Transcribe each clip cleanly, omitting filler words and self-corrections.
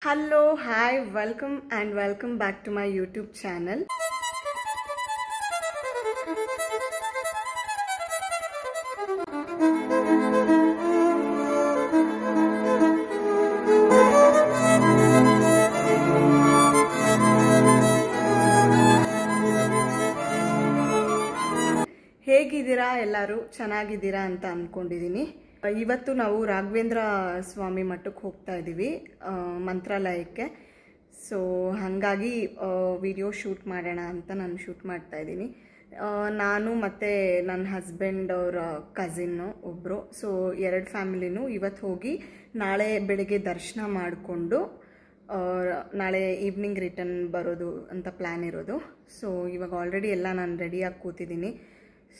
Hello, hi, welcome back to my YouTube channel. ಹೇಗಿದ್ದೀರಾ ಎಲ್ಲರೂ ಚೆನ್ನಾಗಿದ್ದೀರಾ ಅಂತ ಅನ್ಕೊಂಡಿದ್ದೀನಿ. ಇವತ್ತು ನಾವು ರಾಘವೇಂದ್ರ ಸ್ವಾಮಿ ಮಠಕ್ಕೆ ಹೋಗ್ತಾ ಇದ್ದೀವಿ, ಮಂತ್ರಾಲಯಕ್ಕೆ. ಸೊ ಹಾಗಾಗಿ ವಿಡಿಯೋ ಶೂಟ್ ಮಾಡೋಣ ಅಂತ ನಾನು ಶೂಟ್ ಮಾಡ್ತಾ ಇದ್ದೀನಿ. ನಾನು ಮತ್ತು ನನ್ನ ಹಸ್ಬೆಂಡ್ ಅವರ ಕಸಿನ್ನು ಒಬ್ಬರು. ಸೊ ಎರಡು ಫ್ಯಾಮಿಲಿನೂ ಇವತ್ತು ಹೋಗಿ ನಾಳೆ ಬೆಳಗ್ಗೆ ದರ್ಶನ ಮಾಡಿಕೊಂಡು ನಾಳೆ ಈವ್ನಿಂಗ್ ರಿಟರ್ನ್ ಬರೋದು ಅಂತ ಪ್ಲ್ಯಾನ್ ಇರೋದು. ಸೊ ಇವಾಗ ಆಲ್ರೆಡಿ ಎಲ್ಲ ನಾನು ರೆಡಿಯಾಗಿ ಕೂತಿದ್ದೀನಿ.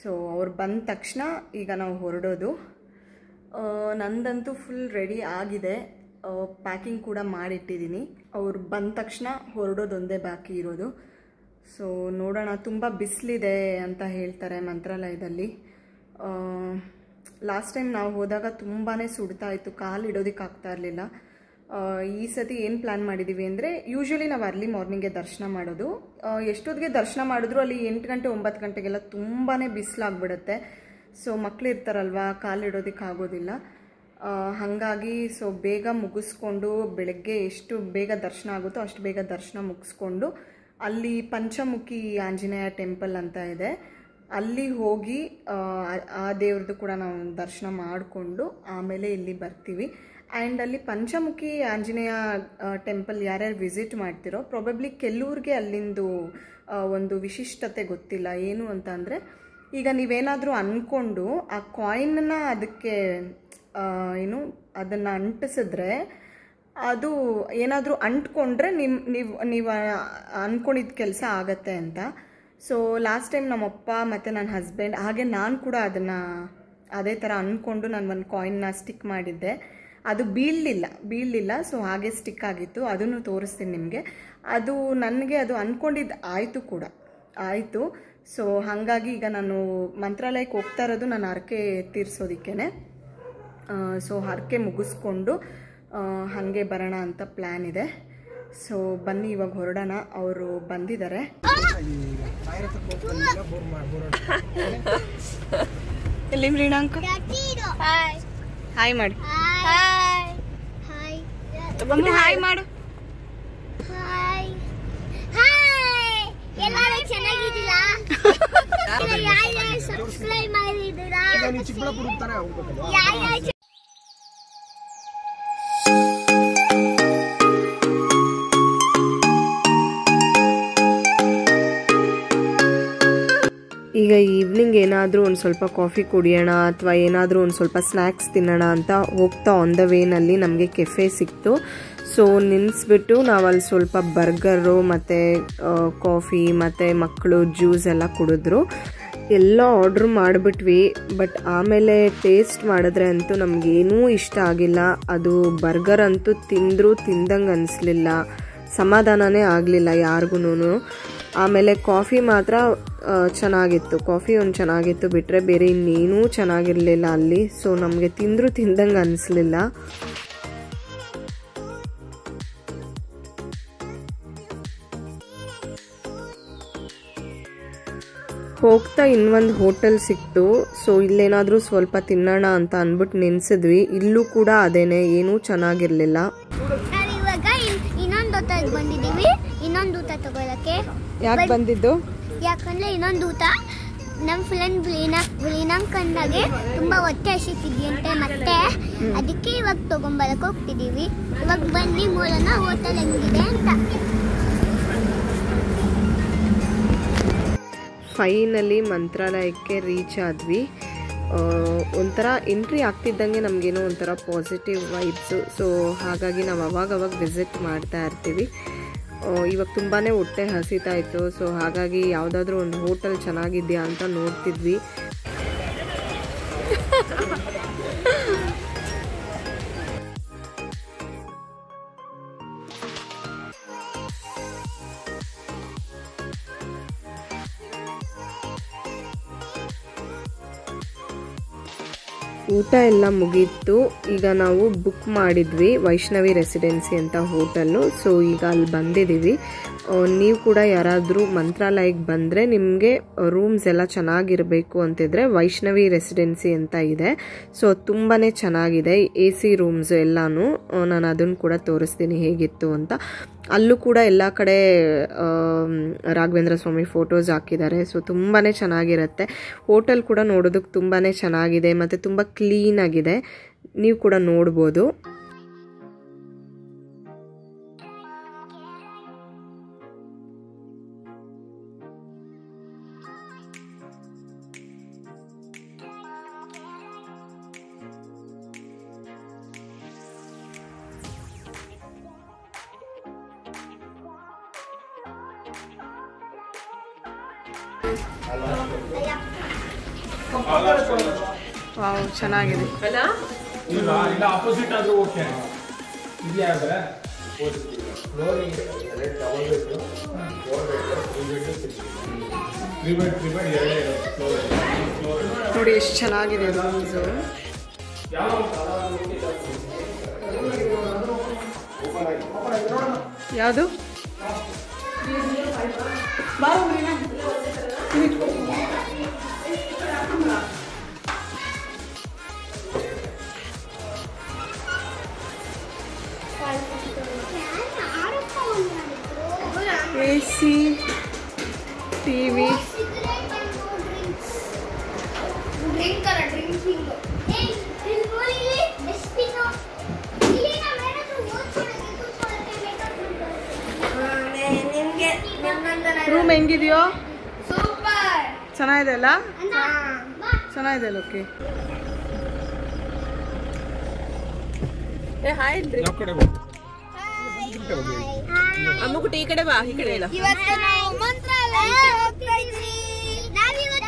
ಸೊ ಅವ್ರು ಬಂದ ತಕ್ಷಣ ಈಗ ನಾವು ಹೊರಡೋದು. ನಂದಂತೂ ಫುಲ್ ರೆಡಿ ಆಗಿದೆ, ಪ್ಯಾಕಿಂಗ್ ಕೂಡ ಮಾಡಿಟ್ಟಿದ್ದೀನಿ. ಅವ್ರು ಬಂದ ತಕ್ಷಣ ಹೊರಡೋದೊಂದೇ ಬಾಕಿ ಇರೋದು. ಸೊ ನೋಡೋಣ. ತುಂಬ ಬಿಸಿಲಿದೆ ಅಂತ ಹೇಳ್ತಾರೆ ಮಂತ್ರಾಲಯದಲ್ಲಿ. ಲಾಸ್ಟ್ ಟೈಮ್ ನಾವು ಹೋದಾಗ ತುಂಬಾ ಸುಡ್ತಾ ಇತ್ತು, ಕಾಲು ಇಡೋದಕ್ಕೆ ಆಗ್ತಾ ಇರಲಿಲ್ಲ. ಈ ಸತಿ ಏನು ಪ್ಲ್ಯಾನ್ ಮಾಡಿದ್ದೀವಿ ಅಂದರೆ, ಯೂಶ್ವಲಿ ನಾವು ಅರ್ಲಿ ಮಾರ್ನಿಂಗ್ಗೆ ದರ್ಶನ ಮಾಡೋದು. ಎಷ್ಟೊತ್ತಿಗೆ ದರ್ಶನ ಮಾಡಿದ್ರು ಅಲ್ಲಿ 8 ಗಂಟೆ 9 ಗಂಟೆಗೆಲ್ಲ ತುಂಬಾ ಬಿಸಿಲಾಗ್ಬಿಡುತ್ತೆ. ಸೊ ಮಕ್ಕಳು ಇರ್ತಾರಲ್ವ, ಕಾಲಿಡೋದಕ್ಕೆ ಆಗೋದಿಲ್ಲ. ಹಾಗಾಗಿ ಸೊ ಬೇಗ ಮುಗಿಸ್ಕೊಂಡು ಬೆಳಗ್ಗೆ ಎಷ್ಟು ಬೇಗ ದರ್ಶನ ಆಗುತ್ತೋ ಅಷ್ಟು ಬೇಗ ದರ್ಶನ ಮುಗಿಸ್ಕೊಂಡು ಅಲ್ಲಿ ಪಂಚಮುಖಿ ಆಂಜನೇಯ ಟೆಂಪಲ್ ಅಂತ ಇದೆ, ಅಲ್ಲಿ ಹೋಗಿ ಆ ದೇವ್ರದ್ದು ಕೂಡ ನಾವು ದರ್ಶನ ಮಾಡಿಕೊಂಡು ಆಮೇಲೆ ಇಲ್ಲಿ ಬರ್ತೀವಿ. ಆ್ಯಂಡ್ ಅಲ್ಲಿ ಪಂಚಮುಖಿ ಆಂಜನೇಯ ಟೆಂಪಲ್ ಯಾರ್ಯಾರು ವಿಸಿಟ್ ಮಾಡ್ತಿರೋ ಪ್ರಾಬಬ್ಲಿ ಕೆಲವ್ರಿಗೆ ಅಲ್ಲಿಂದು ಒಂದು ವಿಶಿಷ್ಟತೆ ಗೊತ್ತಿಲ್ಲ. ಏನು ಅಂತ ಅಂದರೆ, ಈಗ ನೀವೇನಾದರೂ ಅಂದ್ಕೊಂಡು ಆ ಕಾಯಿನ್ನ ಅದಕ್ಕೆ ಅದನ್ನು ಅಂಟಿಸಿದ್ರೆ ಅದು ಏನಾದರೂ ಅಂಟ್ಕೊಂಡ್ರೆ ನೀವು ಅಂದ್ಕೊಂಡಿದ್ದ ಕೆಲಸ ಆಗತ್ತೆ ಅಂತ. ಸೊ ಲಾಸ್ಟ್ ಟೈಮ್ ನಮ್ಮಪ್ಪ ಮತ್ತು ನನ್ನ ಹಸ್ಬೆಂಡ್ ಹಾಗೆ ನಾನು ಕೂಡ ಅದೇ ಥರ ಅಂದ್ಕೊಂಡು ನಾನು ಒಂದು ಕಾಯಿನ್ನ ಸ್ಟಿಕ್ ಮಾಡಿದ್ದೆ. ಅದು ಬೀಳಲಿಲ್ಲ. ಸೊ ಹಾಗೆ ಸ್ಟಿಕ್ ಆಗಿತ್ತು. ಅದನ್ನು ತೋರಿಸ್ತೀನಿ ನಿಮಗೆ. ಅದು ನನಗೆ ಅದು ಅಂದ್ಕೊಂಡಿದ್ದು ಆಯಿತು. ಸೊ ಹಾಗಾಗಿ ಈಗ ನಾನು ಮಂತ್ರಾಲಯಕ್ಕೆ ಹೋಗ್ತಾ ಇರೋದು ನಾನು ಹರಕೆ ತೀರಿಸೋದಕ್ಕೇ. ಸೊ ಹರಕೆ ಮುಗಿಸ್ಕೊಂಡು ಹಾಗೆ ಬರೋಣ ಅಂತ ಪ್ಲ್ಯಾನ್ ಇದೆ. ಸೊ ಬನ್ನಿ ಇವಾಗ ಹೊರಡೋಣ. ಅವರು ಬಂದಿದ್ದಾರೆ. ಎಲ್ಲಿ ಮೃಣಾಂಕ ಹಾಯ್ ಮಾಡಿ. ಹಾಯ್ ಮಾಡು. ಎಲ್ಲರೂ ಚೆನ್ನಾಗಿದ್ದೀರಾ? ಸಬ್ಸ್ಕ್ರೈಬ್ ಮಾಡಿದ್ದೀರಾ? ಈಗ ಈವ್ನಿಂಗ್ ಏನಾದರೂ ಒಂದು ಸ್ವಲ್ಪ ಕಾಫಿ ಕುಡಿಯೋಣ ಅಥವಾ ಏನಾದರೂ ಒಂದು ಸ್ವಲ್ಪ ಸ್ನ್ಯಾಕ್ಸ್ ತಿನ್ನೋಣ ಅಂತ ಹೋಗ್ತಾ ಆನ್ ದ ವೇನಲ್ಲಿ ನಮಗೆ ಕೆಫೆ ಸಿಕ್ತು. ಸೊ ನಿಲ್ಲಿಸ್ಬಿಟ್ಟು ನಾವಲ್ಲಿ ಸ್ವಲ್ಪ ಬರ್ಗರು ಮತ್ತು ಕಾಫಿ ಮತ್ತು ಮಕ್ಕಳು ಜ್ಯೂಸ್ ಎಲ್ಲ ಕುಡಿದ್ರು. ಎಲ್ಲ ಆರ್ಡ್ರ್ ಮಾಡಿಬಿಟ್ವಿ. ಬಟ್ ಆಮೇಲೆ ಟೇಸ್ಟ್ ಮಾಡಿದ್ರೆ ಅಂತೂ ನಮಗೇನೂ ಇಷ್ಟ ಆಗಿಲ್ಲ. ಅದು ಬರ್ಗರ್ ಅಂತೂ ತಿಂದಂಗೆ ಅನಿಸ್ಲಿಲ್ಲ, ಸಮಾಧಾನನೇ ಆಗಲಿಲ್ಲ ಯಾರಿಗೂ. ಆಮೇಲೆ ಕಾಫಿ ಮಾತ್ರ ಚೆನ್ನಾಗಿತ್ತು. ಕಾಫಿ ಒಂದು ಚೆನ್ನಾಗಿತ್ತು ಬಿಟ್ಟರೆ ಬೇರೆ ಇನ್ನೇನೂ ಚೆನ್ನಾಗಿರಲಿಲ್ಲ ಅಲ್ಲಿ. ಸೊ ನಮಗೆ ತಿಂದಂಗೆ ಅನಿಸ್ಲಿಲ್ಲ. ಹೋಗ್ತಾ ಇನ್ನೊಂದು ಹೋಟೆಲ್ ಸಿಕ್ತು. ಸೊ ಇಲ್ಲೇನಾದರೂ ಸ್ವಲ್ಪ ತಿನ್ನೋಣ ಅಂತ ಅಂದ್ಬಿಟ್ಟು ನೆನೆಸಿದ್ವಿ. ಇಲ್ಲೂ ಕೂಡ ಅದೇನೆ, ಏನೂ ಚೆನ್ನಾಗಿರಲಿಲ್ಲ. ಇವಾಗ ಇನ್ನೊಂದು ಊಟ ಬಂದಿದ್ದೀವಿ, ಇನ್ನೊಂದು ಊಟ ತಗೊಳಕ್ಕೆ. ಯಾಕೆ ಬಂದಿದ್ದು? ಯಾಕಂದ್ರೆ ಇನ್ನೊಂದು ಊಟ ನಮ್ಮ ಫ್ರೆಂಡ್ ಬ್ಲೀನಾಂಕಂದಾಗೆ ತುಂಬ ಹೊಟ್ಟೆ ಹಸಿತಿದ್ಯಂತೆ, ಮತ್ತೆ ಅದಕ್ಕೆ ಇವಾಗ ತಗೊಂಬರಕ್ಕೆ ಹೋಗ್ತಿದ್ದೀವಿ. ಇವಾಗ ಬನ್ನಿ ಮೂಲನ ಹೋಟೆಲ್ ಹೆಂಗಿದೆ ಅಂತ. ಫೈನಲಿ ಮಂತ್ರಾಲಯಕ್ಕೆ ರೀಚ್ ಆದ್ವಿ. ಒಂಥರ ಎಂಟ್ರಿ ಆಗ್ತಿದ್ದಂಗೆ ನಮಗೇನೋ ಒಂಥರ ಪಾಸಿಟಿವ್ ವೈಬ್ಸು. ಸೊ ಹಾಗಾಗಿ ನಾವು ಅವಾಗವಾಗ ವಿಸಿಟ್ ಮಾಡ್ತಾ ಇರ್ತೀವಿ. ಇವಾಗ ತುಂಬಾ ಹೊಟ್ಟೆ ಹಸಿತಾ ಇತ್ತು. ಸೊ ಹಾಗಾಗಿ ಯಾವುದಾದ್ರೂ ಒಂದು ಹೋಟೆಲ್ ಚೆನ್ನಾಗಿದೆಯಾ ಅಂತ ನೋಡ್ತಿದ್ವಿ. ಊಟ ಎಲ್ಲ ಮುಗೀತು. ಈಗ ನಾವು ಬುಕ್ ಮಾಡಿದ್ವಿ ವೈಷ್ಣವಿ ರೆಸಿಡೆನ್ಸಿ ಅಂತ ಹೋಟೆಲ್ಲು. ಸೊ ಈಗ ಅಲ್ಲಿ ಬಂದಿದ್ದೀವಿ. ನೀವು ಕೂಡ ಯಾರಾದರೂ ಮಂತ್ರಾಲಯಕ್ಕೆ ಬಂದರೆ ನಿಮಗೆ ರೂಮ್ಸ್ ಎಲ್ಲ ಚೆನ್ನಾಗಿರಬೇಕು ಅಂತಿದ್ರೆ ವೈಷ್ಣವಿ ರೆಸಿಡೆನ್ಸಿ ಅಂತ ಇದೆ. ಸೊ ತುಂಬಾ ಚೆನ್ನಾಗಿದೆ, AC ರೂಮ್ಸು ಎಲ್ಲನೂ. ನಾನು ಅದನ್ನು ಕೂಡ ತೋರಿಸ್ತೀನಿ ಹೇಗಿತ್ತು ಅಂತ. ಅಲ್ಲೂ ಕೂಡ ಎಲ್ಲ ಕಡೆ ರಾಘವೇಂದ್ರ ಸ್ವಾಮಿ ಫೋಟೋಸ್ ಹಾಕಿದ್ದಾರೆ. ಸೊ ತುಂಬಾ ಚೆನ್ನಾಗಿರುತ್ತೆ. ಹೋಟೆಲ್ ಕೂಡ ನೋಡೋದಕ್ಕೆ ತುಂಬಾ ಚೆನ್ನಾಗಿದೆ ಮತ್ತು ತುಂಬ ಕ್ಲೀನಾಗಿದೆ. ನೀವು ಕೂಡ ನೋಡ್ಬೋದು. ವಾವ್, ಚೆನ್ನಾಗಿದೆ ಅಲ್ಲ. ಇಲ್ಲ ಆಪೋಸಿಟ್ ಆದ್ರೂ ಓಕೆ. ಇದು ಯಾವ್ದ್ರ ನೋಡಿ ಎಷ್ಟು ಚೆನ್ನಾಗಿದೆ ರೂಮ್ಸು. ಯಾವುದು AC, TV. ರೂಮ್ ಹೆಂಗಿದೆಯೋ? ಚೆನ್ನಾಗಿದೆ ಅಲ್ಲ? ಚೆನ್ನಾಗಿದೆ ಅಲ್ಲ? ಓಕೆ. ಅಮ್ಮಗುಟ್ಟು ಈ ಕಡೆ ಬಾ, ಈ ಕಡೆ ಇಲ್ಲ.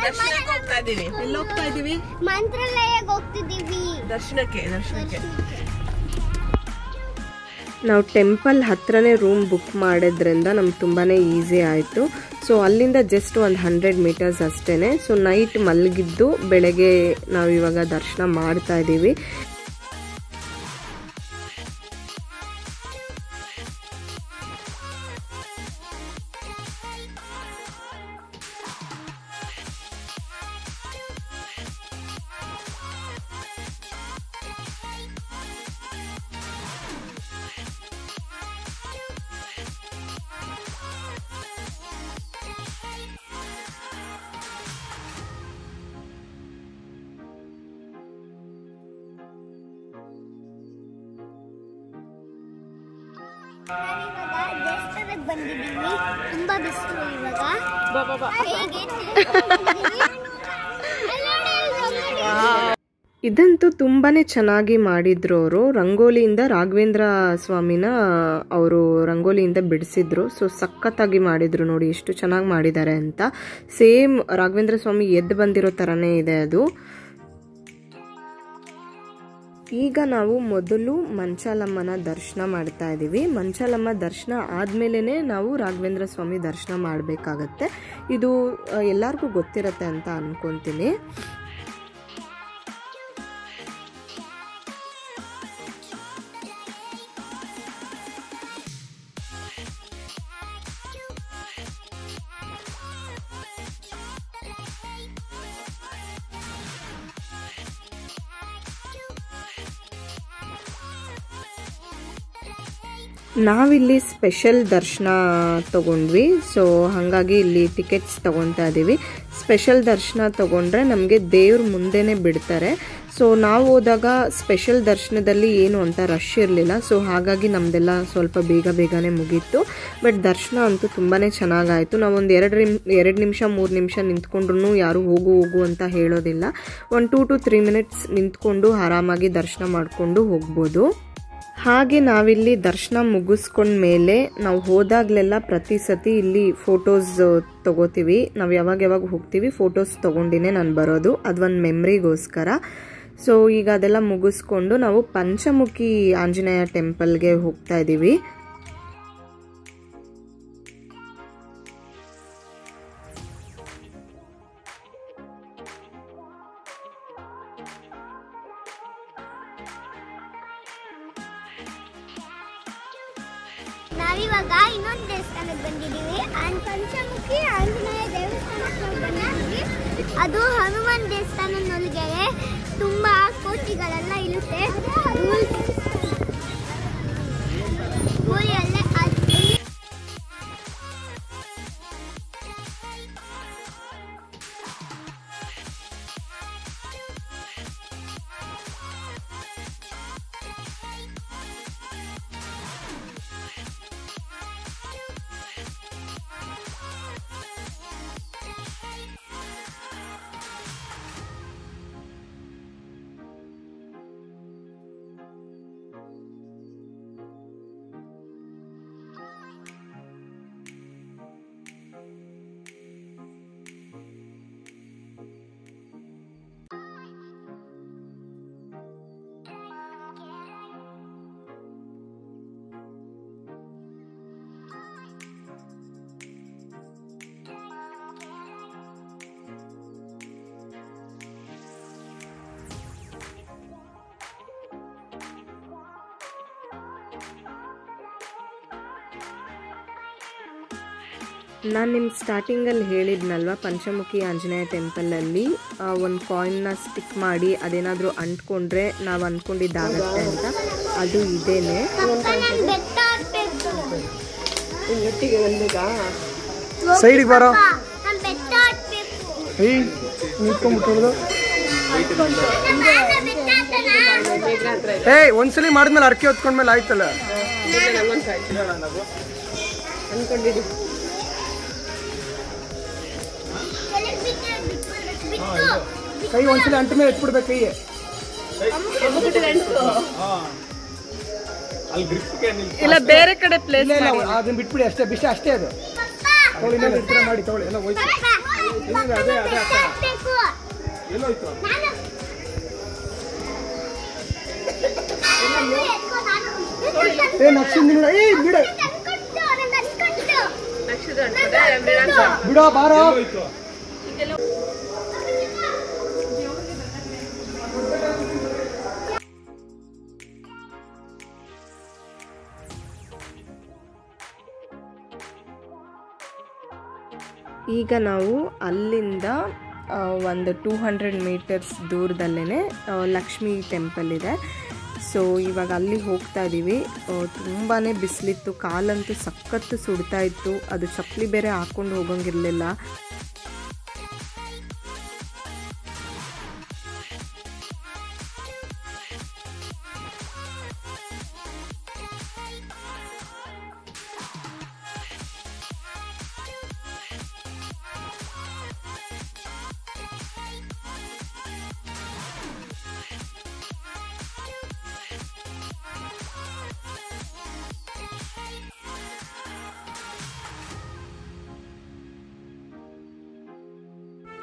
ದರ್ಶನಕ್ಕೆ ಹೋಗ್ತಾ ಇದೀವಿ. ಎಲ್ಲಿ ಹೋಗ್ತಾ ಇದೀವಿ? ಮಂತ್ರಾಲಯಕ್ಕೆ ಹೋಗ್ತಿದೀವಿ. ದರ್ಶನಕ್ಕೆ. ನಾವು ಟೆಂಪಲ್ ಹತ್ರನೇ ರೂಮ್ ಬುಕ್ ಮಾಡೋದ್ರಿಂದ ನಮ್ಗೆ ತುಂಬಾ ಈಸಿ ಆಯಿತು. ಸೊ ಅಲ್ಲಿಂದ ಜಸ್ಟ್ ಒಂದು 100 ಮೀಟರ್ಸ್ ಅಷ್ಟೇ. ಸೊ ನೈಟ್ ಮಲಗಿದ್ದು ಬೆಳಗ್ಗೆ ನಾವು ಇವಾಗ ದರ್ಶನ ಮಾಡ್ತಾ ಇದ್ದೀವಿ. ದೇವಸ್ಥಾನಕ್ಕೆ ಬಂದಿದ್ದೀವಿ. ತುಂಬಾ ಬಿಸಿಲು ಇವಾಗ. ಇದಂತೂ ತುಂಬಾ ಚೆನ್ನಾಗಿ ಮಾಡಿದ್ರು ಅವರು. ರಂಗೋಲಿಯಿಂದ ರಾಘವೇಂದ್ರ ಸ್ವಾಮಿನ ಅವರು ರಂಗೋಲಿಯಿಂದ ಬಿಡಿಸಿದ್ರು. ಸೊ ಸಖತ್ತಾಗಿ ಮಾಡಿದ್ರು. ನೋಡಿ ಎಷ್ಟು ಚೆನ್ನಾಗಿ ಮಾಡಿದ್ದಾರೆ ಅಂತ. ಸೇಮ್ ರಾಘವೇಂದ್ರ ಸ್ವಾಮಿ ಎದ್ದು ಬಂದಿರೋ ಥರನೇ ಇದೆ ಅದು. ಈಗ ನಾವು ಮೊದಲು ಮಂಚಾಲಮ್ಮನ ದರ್ಶನ ಮಾಡ್ತಾ ಇದ್ದೀವಿ. ಮಂಚಾಲಮ್ಮ ದರ್ಶನ ಆದಮೇಲೆ ನಾವು ರಾಘವೇಂದ್ರ ಸ್ವಾಮಿ ದರ್ಶನ ಮಾಡಬೇಕಾಗತ್ತೆ. ಇದು ಎಲ್ಲರಿಗೂ ಗೊತ್ತಿರುತ್ತೆ ಅಂತ ಅನ್ಕೊತೀನಿ. ನಾವಿಲ್ಲಿ ಸ್ಪೆಷಲ್ ದರ್ಶನ ತಗೊಂಡ್ವಿ. ಸೊ ಹಾಗಾಗಿ ಇಲ್ಲಿ ಟಿಕೆಟ್ಸ್ ತಗೊತಾ ಇದ್ದೀವಿ. ಸ್ಪೆಷಲ್ ದರ್ಶನ ತಗೊಂಡ್ರೆ ನಮಗೆ ದೇವ್ರ ಮುಂದೆನೇ ಬಿಡ್ತಾರೆ. ಸೊ ನಾವು ಹೋದಾಗ ಸ್ಪೆಷಲ್ ದರ್ಶನದಲ್ಲಿ ಏನು ಅಂತ ರಶ್ ಇರಲಿಲ್ಲ. ಸೊ ಹಾಗಾಗಿ ನಮ್ಮದೆಲ್ಲ ಸ್ವಲ್ಪ ಬೇಗನೆ ಮುಗೀತು. ಬಟ್ ದರ್ಶನ ಅಂತೂ ತುಂಬಾ ಚೆನ್ನಾಗಾಯಿತು. ನಾವೊಂದು 2 ನಿಮಿಷ 3 ನಿಮಿಷ ನಿಂತ್ಕೊಂಡ್ರು ಯಾರು ಹೋಗು ಅಂತ ಹೇಳೋದಿಲ್ಲ. ಒಂದು 2 to 3 ಮಿನಿಟ್ಸ್ ನಿಂತ್ಕೊಂಡು ಆರಾಮಾಗಿ ದರ್ಶನ ಮಾಡಿಕೊಂಡು ಹೋಗ್ಬೋದು. ಹಾಗೆ ನಾವಿಲ್ಲಿ ದರ್ಶನ ಮುಗಿಸ್ಕೊಂಡ್ಮೇಲೆ ನಾವು ಹೋದಾಗಲೆಲ್ಲ ಪ್ರತಿ ಸತಿ ಇಲ್ಲಿ ಫೋಟೋಸ್ ತಗೋತೀವಿ. ನಾವು ಯಾವಾಗ ಹೋಗ್ತೀವಿ ಫೋಟೋಸ್ ತಗೊಂಡಿನೇ ನಾನು ಬರೋದು. ಅದೊಂದು ಮೆಮ್ರಿಗೋಸ್ಕರ. ಸೊ ಈಗ ಅದೆಲ್ಲ ಮುಗಿಸ್ಕೊಂಡು ನಾವು ಪಂಚಮುಖಿ ಆಂಜನೇಯ ಟೆಂಪಲ್ಗೆ ಹೋಗ್ತಾ ಇದ್ದೀವಿ. ನಾವಿವಾಗ ಇನ್ನೊಂದು ದೇವಸ್ಥಾನಕ್ಕೆ ಬಂದಿದ್ದೀವಿ. ಪಂಚಮುಖಿ ಆಂಜನೇಯ ದೇವಸ್ಥಾನಕ್ಕೆ ಬಂದಿದ್ದೀವಿ. ಅದು ಹನುಮಾನ್ ದೇವಸ್ಥಾನದೊಳಗಡೆ ತುಂಬ ಕೋಟಿಗಳೆಲ್ಲ ಇರುತ್ತೆ. ಊರಲ್ಲೇ ನಾನು ನಿಮ್ಗೆ ಸ್ಟಾರ್ಟಿಂಗಲ್ಲಿ ಹೇಳಿದ್ನಲ್ವ ಪಂಚಮುಖಿ ಆಂಜನೇಯ ಟೆಂಪಲಲ್ಲಿ ಒಂದು ಕಾಯಿನ್ನ ಸ್ಟಿಕ್ ಮಾಡಿ ಅದೇನಾದರೂ ಅಂಟ್ಕೊಂಡ್ರೆ ನಾವು ಅಂದ್ಕೊಂಡಿದ್ದಾಗತ್ತೆ ಅಂತ. ಅದು ಇದೇನೆ. ಸೈಡಿಗೆ ಬರೋ ನಿಂತ್ಕೊಂಡ್ಬಿಟ್ಟು ಒಂದ್ಸಲಿ ಮಾಡಿದ್ಮೇಲೆ ಅರ್ಕೆ ಹೊತ್ಕೊಂಡ್ಮೇಲೆ ಆಯ್ತಲ್ಲ ಅನ್ಕೊಂಡಿದ್ದೀವಿ. ಕೈ ಒಂದ್ಸಲಿ ಅಂಟ ಮೇಲೆ ಎತ್ಬಿಡ್ಬೇಕು ಕೈ. ಇಲ್ಲ ಬೇರೆ ಕಡೆ ಪ್ಲೇಸ್ ಅದನ್ನ ಬಿಟ್ಬಿಡಿ ಅಷ್ಟೇ. ಬಿಸಿ ಅಷ್ಟೇ ಅದು ತಗೊಳ್ಳಿ ಮಾಡಿ ತಗೊಳ್ಳಿ ಎಲ್ಲ ಹೋಯ್ತು. ಬಿಡೋ ಬಾರೋ. ಈಗ ನಾವು ಅಲ್ಲಿಂದ ಒಂದು 200 ಮೀಟರ್ಸ್ ದೂರದಲ್ಲೇ ಲಕ್ಷ್ಮೀ ಟೆಂಪಲ್ ಇದೆ. ಸೊ ಇವಾಗ ಅಲ್ಲಿ ಹೋಗ್ತಾ ಇದ್ದೀವಿ. ತುಂಬಾ ಬಿಸಿಲಿತ್ತು, ಕಾಲಂತೂ ಸಖತ್ತು ಸುಡ್ತಾ ಇತ್ತು. ಅದು ಚಪ್ಪಲಿ ಬೇರೆ ಹಾಕ್ಕೊಂಡು ಹೋಗೋಂಗಿರಲಿಲ್ಲ.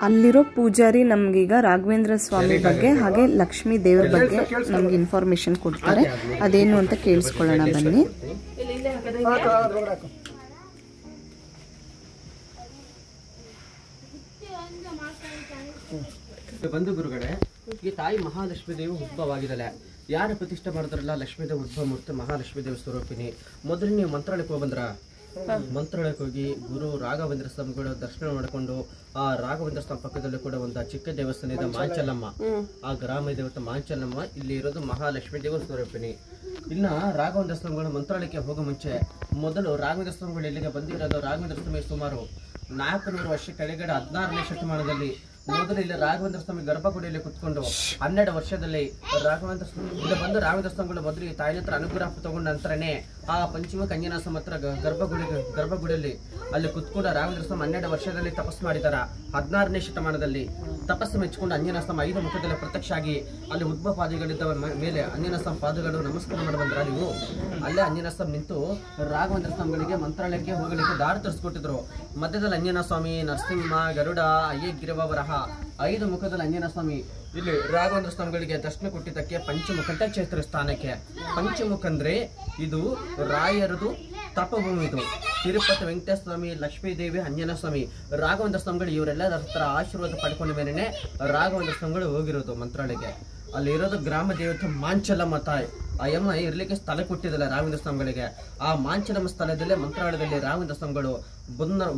ಅಲ್ಲಿರೋ ಪೂಜಾರಿ ನಮಗೀಗ ರಾಘವೇಂದ್ರ ಸ್ವಾಮಿ ಬಗ್ಗೆ ಹಾಗೆ ಲಕ್ಷ್ಮೀ ದೇವ್ರ ಬಗ್ಗೆ ನಮ್ಗೆ ಇನ್ಫಾರ್ಮೇಶನ್ ಕೊಡ್ತಾರೆ. ಅದೇನು ಅಂತ ಕೇಳಿಸ್ಕೊಳ್ಳೋಣ ಬನ್ನಿ. ಬಂಧು ಗುರುಗಳೇ, ಈ ತಾಯಿ ಮಹಾಲಕ್ಷ್ಮೀ ದೇವಿ ಉದ್ಭವವಾಗಿದ್ದಾಳೆ. ಯಾರು ಪ್ರತಿಷ್ಠೆ ಮಾಡಿದ್ರಲ್ಲ ಲಕ್ಷ್ಮೀ ದೇವಿ ಉದ್ಭವ ಮೂರ್ತಿ ಮಹಾಲಕ್ಷ್ಮೀ ದೇವಿ ಸ್ವರೂಪಿಣಿ. ಮೊದಲು ನೀವು ಮಂತ್ರಾಲಯಕ್ಕೆ ಹೋಗಿ ಬಂದ್ರ? ಮಂತ್ರಾಲಯಕ್ಕೆ ಹೋಗಿ ಗುರು ರಾಘವೇಂದ್ರ ಸ್ವಾಮಿಗಳು ದರ್ಶನ ಮಾಡಿಕೊಂಡು ಆ ರಾಘವೇಂದ್ರ ಸ್ವಾಮಿ ಪಕ್ಕದಲ್ಲಿ ಕೂಡ ಒಂದು ಚಿಕ್ಕ ದೇವಸ್ಥಾನ ಇದೆ ಮಾಂಚಲಮ್ಮ. ಆ ಗ್ರಾಮ ದೇವತೆ ಮಾಂಚಲಮ್ಮ. ಇಲ್ಲಿ ಇರೋದು ಮಹಾಲಕ್ಷ್ಮೀ ದೇವ ಸ್ವರೂಪಿಣಿ. ಇನ್ನ ರಾಘವೇಂದ್ರ ಸ್ವಾಮಿಗಳು ಮಂತ್ರಾಲಯಕ್ಕೆ ಹೋಗೋ ಮುಂಚೆ ಮೊದಲು ರಾಘವೇಂದ್ರ ಸ್ವಾಮಿಗಳು ಇಲ್ಲಿಗೆ ಬಂದಿರೋದು ರಾಘವೇಂದ್ರ ಸ್ವಾಮಿ ಸುಮಾರು 400 ವರ್ಷ ಕೆಳಗಡೆ 16ನೇ ಶತಮಾನದಲ್ಲಿ ಮೊದಲು ಇಲ್ಲಿ ರಾಘವೇಂದ್ರ ಸ್ವಾಮಿ ಗರ್ಭಗುಡಿಯಲ್ಲಿ ಕುತ್ಕೊಂಡು 12 ವರ್ಷದಲ್ಲಿ ರಾಘವೇಂದ್ರ ಸ್ವಾಮಿ ಇಲ್ಲಿ ಬಂದು ರಾಘವೇಂದ್ರ ಸ್ವಾಮಿಗಳು ಮೊದಲು ಈ ತಾಯಿ ಹತ್ರ ಅನುಗ್ರಹ ತಗೊಂಡ ನಂತರನೇ ಆ ಪಂಚಮುಖಿ ಆಂಜನೇಯ ಸ್ವಾಮಿ ಹತ್ರ ಗರ್ಭಗುಡಿಯಲ್ಲಿ ಅಲ್ಲಿ ಕುತ್ಕೊಂಡು ರಾಘವೇಂದ್ರ ಸ್ವಾಮಿ 12 ವರ್ಷದಲ್ಲಿ ತಪಸ್ಸು ಮಾಡಿದಾರ. 16ನೇ ಶತಮಾನದಲ್ಲಿ ತಪಸ್ಸು ಮೆಚ್ಚಿಕೊಂಡು ಆಂಜನೇಯ ಸ್ವಾಮಿ 5 ಮುಖದಲ್ಲಿ ಪ್ರತ್ಯಕ್ಷ ಆಗಿ ಅಲ್ಲಿ ಉದ್ಭವ ಪಾದಗಳಿದ್ದ ಮೇಲೆ ಆಂಜನೇಯ ಸ್ವಾಮಿ ಪಾದಗಳು ನಮಸ್ಕಾರ ಮಾಡಿ ಬಂದ್ರ. ನೀವು ಅಲ್ಲೇ ಆಂಜನೇಯ ಸ್ವಾಮಿ ನಿಂತು ರಾಘವೇಂದ್ರ ಸ್ವಾಮಿಗಳಿಗೆ ಮಂತ್ರಾಲಯಕ್ಕೆ ಹೋಗಲಿಕ್ಕೆ ದಾರಿ ತರಿಸ್ಕೊಟ್ಟಿದ್ರು. ಮಧ್ಯದಲ್ಲಿ ಆಂಜನೇಯ ಸ್ವಾಮಿ, ನರಸಿಂಹ, ಗರುಡ, ಅಯ್ಯಗ್ರೀವ, ವರಹ 5 ಮುಖದಲ್ಲಿ ಆಂಜನೇಯ ಸ್ವಾಮಿ ಇಲ್ಲಿ ರಾಘವೇಂದ್ರ ಸ್ವಾಮಿಗಳಿಗೆ ದರ್ಶನ ಕೊಟ್ಟಿದ್ದಕ್ಕೆ ಪಂಚಮುಖಂತ ಚೈತ್ರ ಸ್ಥಾನಕ್ಕೆ. ಪಂಚಮುಖ ಅಂದ್ರೆ ಇದು ರಾಯರದು ತಪಭೂಮಿ. ಇದು ತಿರುಪತಿ ವೆಂಕಟೇಶ್ವರ ಸ್ವಾಮಿ, ಲಕ್ಷ್ಮೀ ದೇವಿ, ಆಂಜನೇಯ ಸ್ವಾಮಿ, ರಾಘವೇಂದ್ರ ಸ್ವಾಮಿಗಳು ಇವರೆಲ್ಲರ ಹತ್ರ ಆಶೀರ್ವಾದ ಪಡ್ಕೊಂಡ ಮೇಲೆನೆ ರಾಘವೇಂದ್ರ ಸ್ವಾಮಿಗಳು ಹೋಗಿರೋದು ಮಂತ್ರಾಲಯಕ್ಕೆ. ಅಲ್ಲಿ ಇರೋದು ಗ್ರಾಮ ದೇವತೆ ಮಾಂಚಲಮ್ಮ ತಾಯಿ. ಆ ಯಮ್ಮ ಇರ್ಲಿಕ್ಕೆ ಸ್ಥಳ ಕೊಟ್ಟಿದ್ದಲ್ಲ ರಾಘವೇಂದ್ರ ಸ್ವಾಮಿಗಳಿಗೆ. ಆ ಮಾಂಚಲಮ್ಮ ಸ್ಥಳದಲ್ಲೇ ಮಂತ್ರಾಲಯದಲ್ಲಿ ರಾಘವೇಂದ್ರ ಸ್ವಾಮಿಗಳು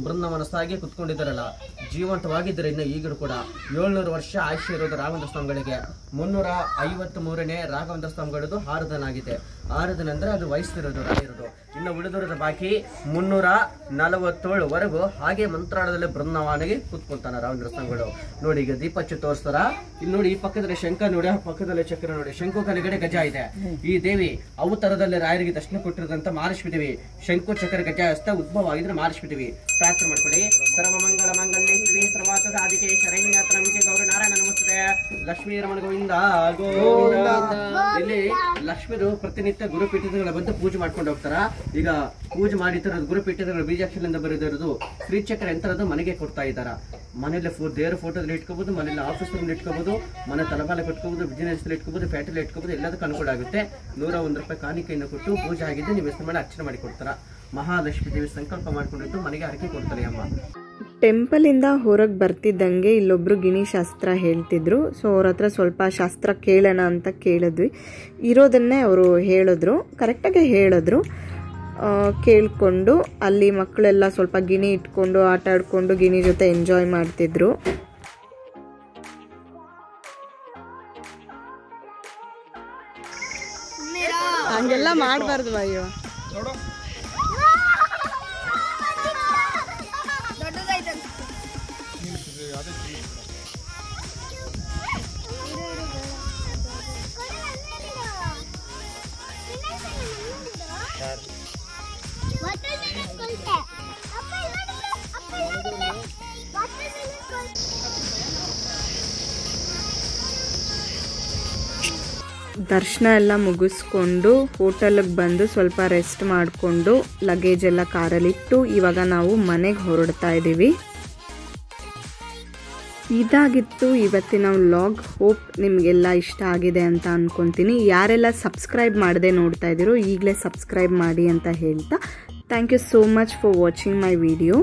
ಬೃಂದವನಸಾಗಿ ಕುತ್ಕೊಂಡಿದ್ದಾರಲ್ಲ, ಜೀವಂತವಾಗಿದ್ದಾರೆ. ಇನ್ನು ಈಗಲೂ ಕೂಡ 700 ವರ್ಷ ಆಯುಷ್ಯ ಇರೋದು ರಾಘವೇಂದ್ರ ಸ್ವಾಮಿಗಳಿಗೆ. 353ನೇ ರಾಘವೇಂದ್ರ ಸ್ವಾಮಿಗಳದ್ದು ಆರಾಧನಾಗಿದೆ. ಆರಾಧನೆ ಅಂದ್ರೆ ಅದು ವಯಸ್ಸಿರೋದು ರಾಗಿರೋದು. ಇನ್ನು ಉಳಿದಿರೋದು ಬಾಕಿ 347ವರೆಗೂ ಹಾಗೆ ಮಂತ್ರಾಲಯದಲ್ಲಿ ಬೃಂದಾವನಿಗೆ ಕೂತ್ಕೊಂತಾನ ರಾಘವೇಂದ್ರ ಸ್ವಾಮಿಗಳು. ನೋಡಿ ಈಗ ದೀಪ ಹಚ್ಚಿ ತೋರಿಸ್ತಾರ. ಇಲ್ಲಿ ನೋಡಿ ಈ ಪಕ್ಕದಲ್ಲಿ ಶಂಖ ನೋಡಿ, ಆ ಪಕ್ಕದಲ್ಲಿ ಚಕ್ರ ನೋಡಿ, ಶಂಕು ಕೆಳಗಡೆ ಗಜ ಇದೆ. ಈ ದೇವಿ ಅವತಾರದಲ್ಲಿ ರಾಯರಿಗೆ ದರ್ಶನ ಕೊಟ್ಟಿರೋದಂತ ಮಹಾಲಕ್ಷ್ಮೀ ದೇವಿ. ಶಂಕು ಚಕ್ರ ಗಜ ಹಸ್ತ ಉದ್ಭವ ಆಗಿದ್ರೆ ಮಹಾಲಕ್ಷ್ಮೀ ದೇವಿ. ಪ್ರಾರ್ಥನೆ ಮಾಡ್ಕೊಳ್ಳಿ. ಸರ್ವ ಮಂಗಳ ಮಂಗಲ್ಯ ಶ್ರೀ ಸರ್ವಾರ್ಥದ ಆದಿಕೆ ಶರಣ್ಯತ್ರ ನಮಿಕೆ ಗೌರಿ ನಾರಾಯಣ ನಮಸ್ತೆ. ಲಕ್ಷ್ಮೀ ರಮಣ ಗೋವಿಂದ ಗೋವಿಂದ. ಇಲ್ಲಿ ಲಕ್ಷ್ಮೀರು ಪ್ರತಿನಿತ್ಯ ಗುರುಪೀಠಗಳ ಬಂದು ಪೂಜೆ ಮಾಡ್ಕೊಂಡು ಹೋಗ್ತಾರ. ಈಗ ಪೂಜೆ ಮಾಡಿತಿರೋದು ಗುರುಪೀಠಗಳ ಬೀಜಾಕ್ಷರದಿಂದ ಬರೆದಿರೋದು ಶ್ರೀಚಕ್ರ ಯಂತ್ರದ ಮನೆಗೆ ಕೊಡ್ತಾ ಇದ್ದಾರ. ಮನೇಲಿ ದೇವರ ಫೋಟೋದಲ್ಲಿ ಇಟ್ಕೋಬಹುದು, ಮನೇಲಿ ಆಫೀಸ್ ಇಟ್ಕೋಬಹುದು, ಮನೆ ತಲಬಾಲೆ ಕಟ್ಕೋಬಹುದು, ಬಿಸಿನೆಸ್ ಇಟ್ಕೋಬಹುದು, ಫ್ಯಾಕ್ಟರಿ ಇಟ್ಕೋಬಹುದು, ಎಲ್ಲದಕ್ಕೂ ಅನುಕೂಲ ಆಗುತ್ತೆ. 101 ರೂಪಾಯಿ ಕಾಣಿಕೆಯನ್ನು ಕೊಟ್ಟು ಪೂಜೆ ಆಗಿದ್ದು ನೀವು ಹೆಸರು ಮಾಡಿ ಅರ್ಚನೆ ಮಾಡಿ ಕೊಡ್ತಾರ. ಮಹಾಲಕ್ಷ್ಮೀ ದೇವಿ ಸಂಕಲ್ಪ ಮಾಡ್ಕೊಂಡಿದ್ದು ಮನೆಗೆ ಅರಕೆ ಕೊಡ್ತಾರೆ ಅಮ್ಮ. ಟೆಂಪಲಿಂದ ಹೊರಗೆ ಬರ್ತಿದ್ದಂಗೆ ಇಲ್ಲೊಬ್ರು ಗಿಣಿ ಶಾಸ್ತ್ರ ಹೇಳ್ತಿದ್ರು. ಸೊ ಅವ್ರ ಹತ್ರ ಸ್ವಲ್ಪ ಶಾಸ್ತ್ರ ಕೇಳೋಣ ಅಂತ ಕೇಳಿದ್ವಿ. ಇರೋದನ್ನೇ ಅವರು ಹೇಳಿದ್ರು, ಕರೆಕ್ಟಾಗಿ ಹೇಳಿದ್ರು. ಕೇಳಿಕೊಂಡು ಅಲ್ಲಿ ಮಕ್ಕಳೆಲ್ಲ ಸ್ವಲ್ಪ ಗಿಣಿ ಇಟ್ಕೊಂಡು ಆಟ ಆಡ್ಕೊಂಡು ಗಿಣಿ ಜೊತೆ ಎಂಜಾಯ್ ಮಾಡ್ತಿದ್ರು. ಹಂಗೆಲ್ಲ ಮಾಡಬಾರ್ದು ಅಯ್ಯೋ. ದರ್ಶನ ಎಲ್ಲ ಮುಗಿಸ್ಕೊಂಡು ಹೋಟೆಲ್ಗೆ ಬಂದು ಸ್ವಲ್ಪ ರೆಸ್ಟ್ ಮಾಡಿಕೊಂಡು ಲಗೇಜ್ ಎಲ್ಲ ಕಾರಲ್ಲಿಟ್ಟು ಇವಾಗ ನಾವು ಮನೆಗೆ ಹೊರಡ್ತಾ ಇದ್ದೀವಿ. ಇದಾಗಿತ್ತು ಇವತ್ತಿನ ವ್ಲಾಗ್. ಹೋಪ್ ನಿಮಗೆಲ್ಲ ಇಷ್ಟ ಆಗಿದೆ ಅಂತ ಅಂದ್ಕೊತೀನಿ. ಯಾರೆಲ್ಲ ಸಬ್ಸ್ಕ್ರೈಬ್ ಮಾಡದೆ ನೋಡ್ತಾ ಇದ್ದೀರೋ ಈಗಲೇ ಸಬ್ಸ್ಕ್ರೈಬ್ ಮಾಡಿ ಅಂತ ಹೇಳ್ತಾ thank you so much for watching my video.